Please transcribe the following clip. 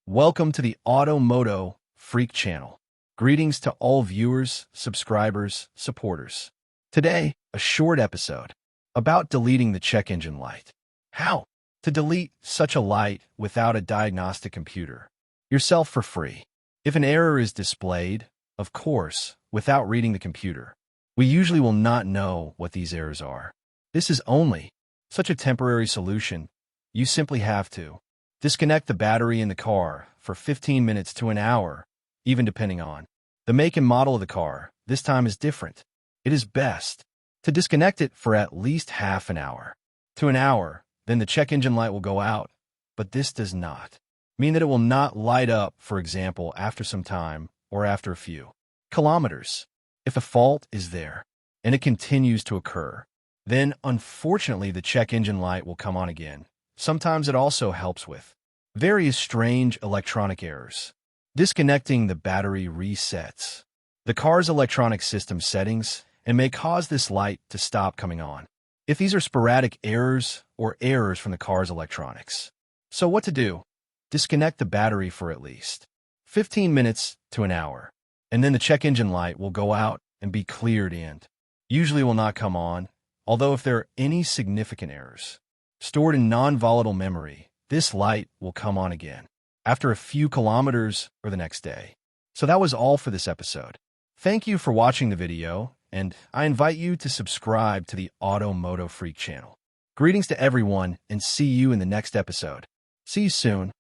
Welcome to the MOTO Freak channel. Greetings to all viewers, subscribers, supporters. Today, a short episode about deleting the check engine light. How to delete such a light without a diagnostic computer yourself for free. If an error is displayed, of course, without reading the computer, we usually will not know what these errors are. This is only such a temporary solution. You simply have to disconnect the battery in the car for 15 minutes to an hour, even depending on the make and model of the car. This time is different. It is best to disconnect it for at least half an hour to an hour, then the check engine light will go out. But this does not mean that it will not light up, for example, after some time or after a few kilometers. If a fault is there and it continues to occur, then unfortunately the check engine light will come on again. Sometimes it also helps with various strange electronic errors. Disconnecting the battery resets the car's electronic system settings and may cause this light to stop coming on if these are sporadic errors or errors from the car's electronics. So what to do? Disconnect the battery for at least 15 minutes to an hour, and then the check engine light will go out and be cleared and usually will not come on, although if there are any significant errors stored in non-volatile memory, this light will come on again after a few kilometers or the next day. So that was all for this episode. Thank you for watching the video, and I invite you to subscribe to the MOTO Freak channel. Greetings to everyone, and see you in the next episode. See you soon.